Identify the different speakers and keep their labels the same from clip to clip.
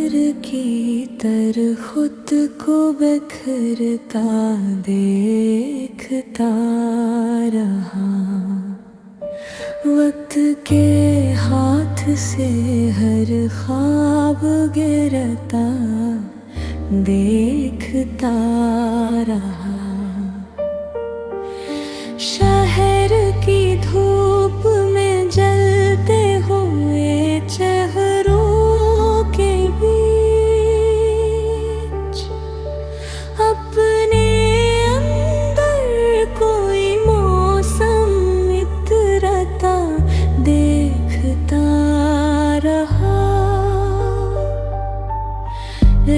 Speaker 1: पत्थर की तरह खुद को बिखरता देखता रहा। वक्त के हाथ से हर ख्वाब गिरता देखता रहा। शहर की धूप में जलते हुए चेहरों के बीच अपने अंदर कोई मौसम इतरता देखता रहा।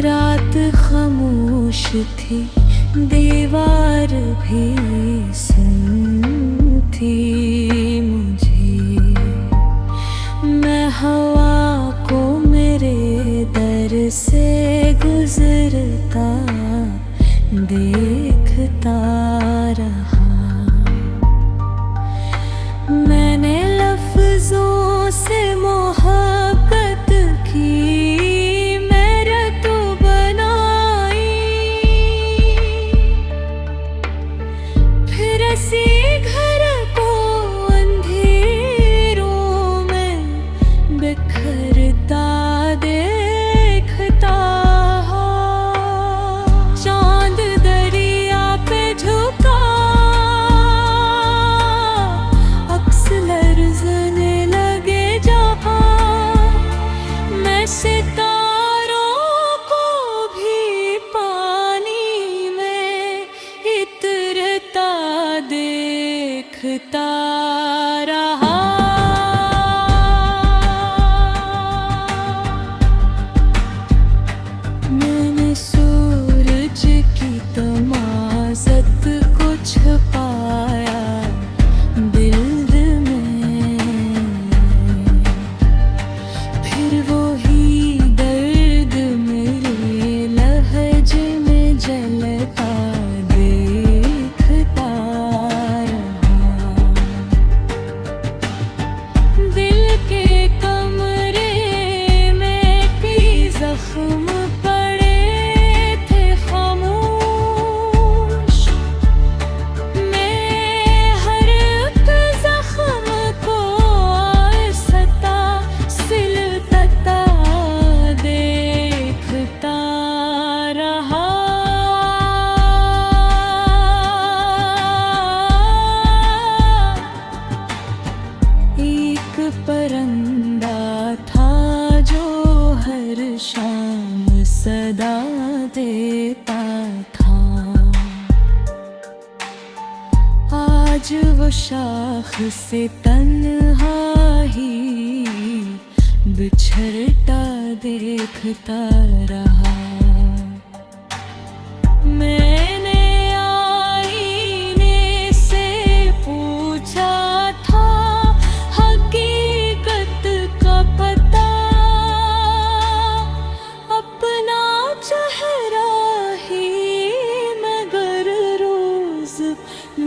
Speaker 1: रात खामोश थी, दीवार भी सुनती मुझे। मैं हवा को मेरे दर से गुजरता देखता रहा। मैंने लफ्जों से मोहब्बत की, इसी घर को अंधेरों में बिखरता देखता। चांद दरिया पे झुका, अक्स लरज़ने लगे जहां। मैं सितारों को भी पानी में इतरता देखता रहा। मैंने सूरज की तमाज़त को छुपाया दिल में, फिर वही दर्द मेरे लहजे में जलता देखता। दिल के कमरे में भी जख्म पड़े थे खामोश। मैं हर एक जख्म को आहिस्ता सिलता देखता रहा। एक परिंदा था जो हर शाम सदा देता था। आज वो शाख से तन्हा ही बिछड़ता देखता रहा। मैंने आईने से पूछा था हकीकत का पता। अपना चेहरा ही मगर रोज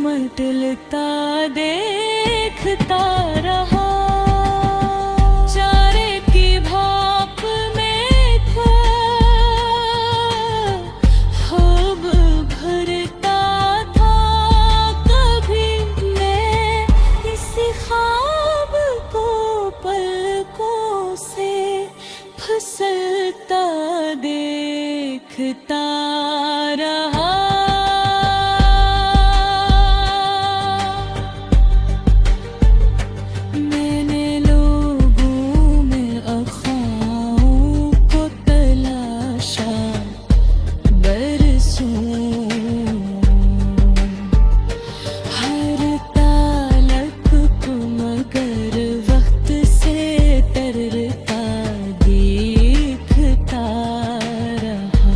Speaker 1: मटलता देखता रहा। चारे की भाप में था ख्वाब भरता था। कभी मैं इसी ख्वाब को पलकों से फिसलता देखता रहा। मैंने लोगों में अफ़वाहों को तलाशा बरसों। हर तालक को मगर वक्त से तरता देखता रहा।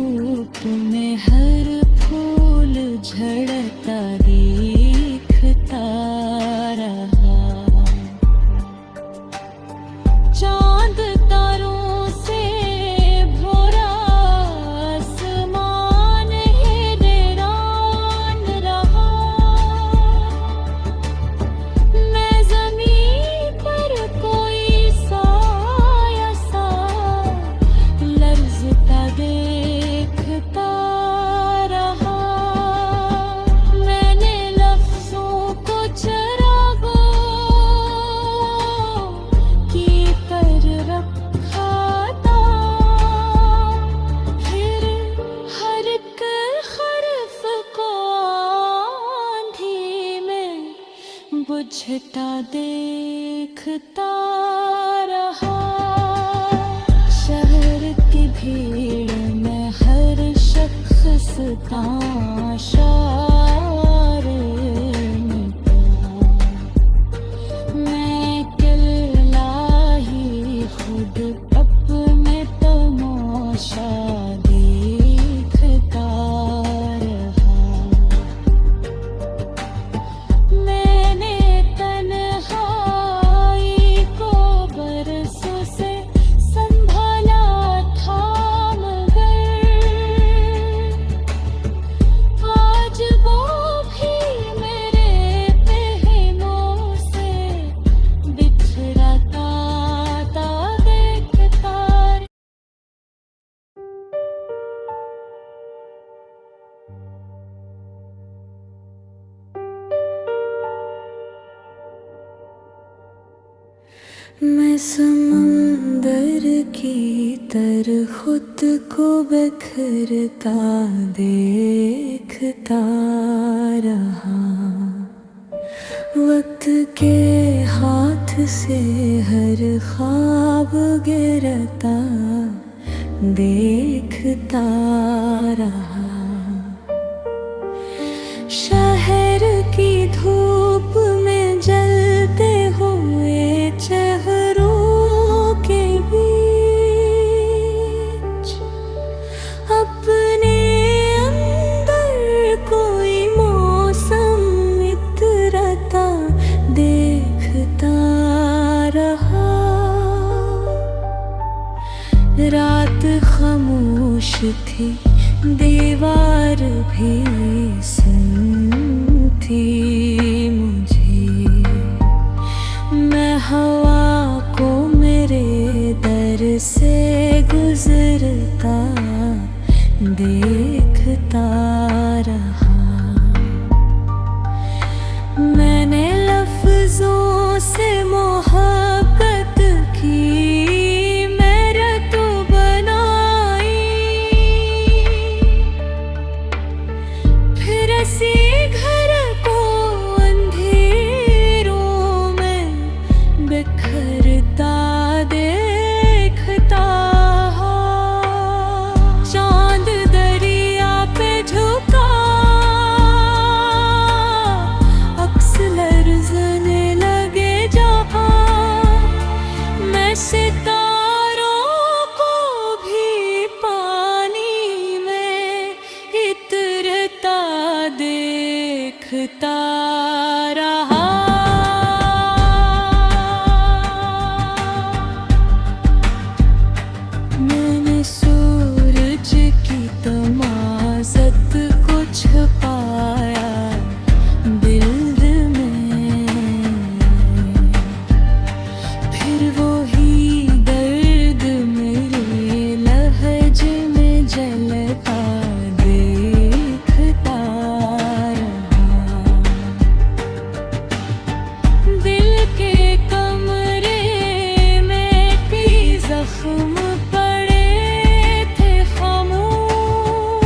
Speaker 1: धूप में हर फूल झड़ता दिखता रहा। चांद तारों से भरा आसमान हैरान रहा। मैं ज़मीन पर कोई साया सा लर्ज़ता देखता रहा। मैंने लफ्ज़ों को चरागों की तरह रखा था। फिर हर एक हर्फ को आंधी में बुझता देखता रहा। शहर की भीड़ में हर शख्स का इशारे मिटा। मैं अकेला ही खुद अपने तमाशा देखता रहा। मैंने तन्हाई को बरसों से संभाला था, मगर आज वो भी मेरे पहनों से बिछड़ता था देखता। मैं समंदर की तरह खुद को बिखरता देखता रहा। वक्त के हाथ से हर ख्वाब गिरता देखता रहा। शहर की धूप में जलते हुए चेहरों के बीच अपने अंदर कोई मौसम इतरता देखता रहा। रात खामोश थी, दीवार भी सुनती मुझे। मैं हवा को मेरे दर से गुजरता देखता रहा। मैंने लफ्ज़ों से मोहब्बत की, मेरा तो बनाई। फिर ऐसी घर को अंधेरों में बिखरता देखता। चांद दरिया पे झुका, अक्स लर्ज़ने लगे जहाँ। मैं सितारों को भी पानी में इतरता देखता रहा। मैंने सूरज की तमाज़त को छुपाया दिल में। फिर वही दर्द मेरे लहजे में जलता देखता रहा। दिल के कमरे में कई जख्म पड़े थे खामोश।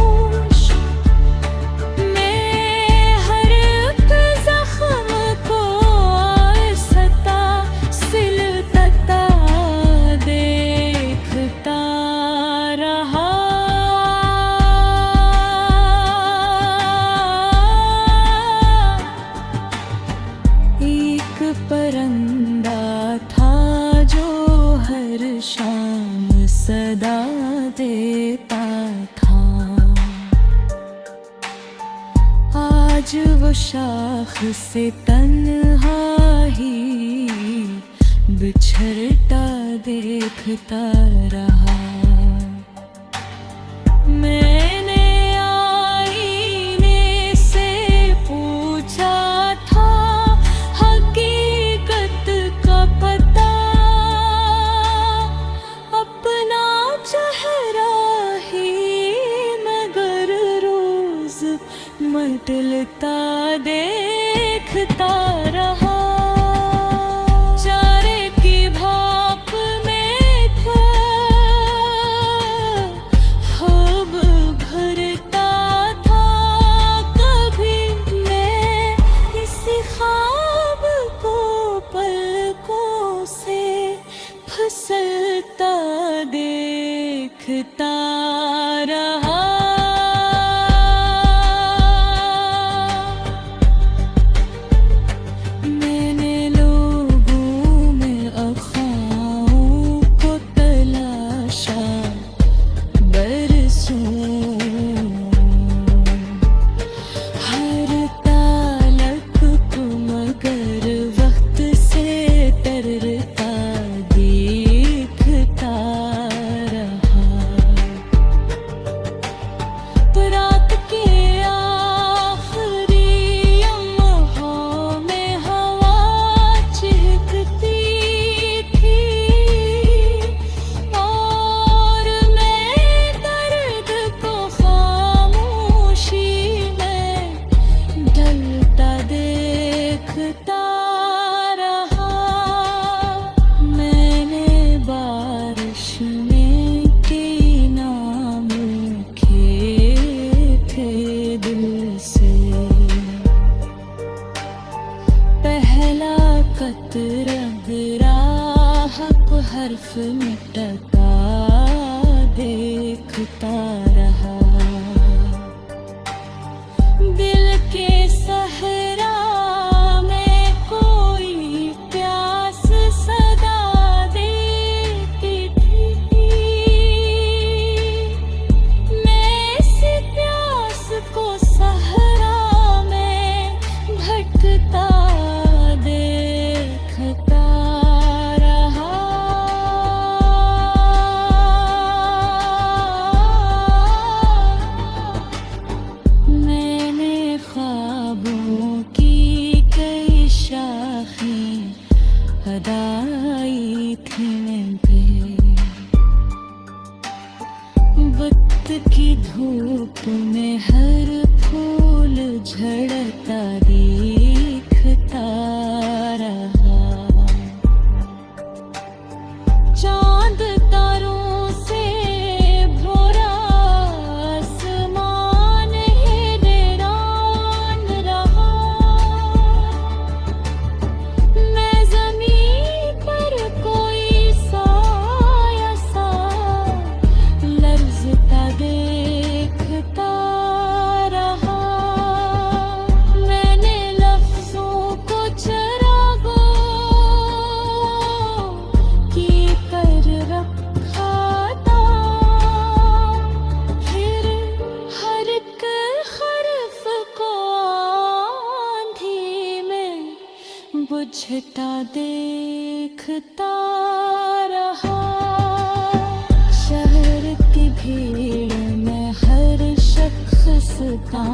Speaker 1: मैं हर एक जख्म को आहिस्ता सिलता देखता रहा। एक परिंदा था जो हर शाम सदा देता था। आज वो शाख से तन्हा ही बिछड़ता देखता रहा। मैंने आईने से पूछा था हकीकत का पता, अपना चेहरा ही मगर रोज मटलता देखता रहा। चारे की भाप में था ख्वाब भरता था, कभी मैं इसी ख्वाब को पलकों से फिसलता देखता रहा। हर्फ मिटता देखता रहा। दिल के सहरा में कोई प्यास सदा देती थी, मैं इस प्यास को सहरा में भटकता देखता। हदाई थी मैं पे वक्त की धूप में हर फूल झड़ता देखता रहा। चांद तारों से भरा आसमान हैरान रहा। बुझता देखता रहा। शहर की भीड़ में हर शख्स का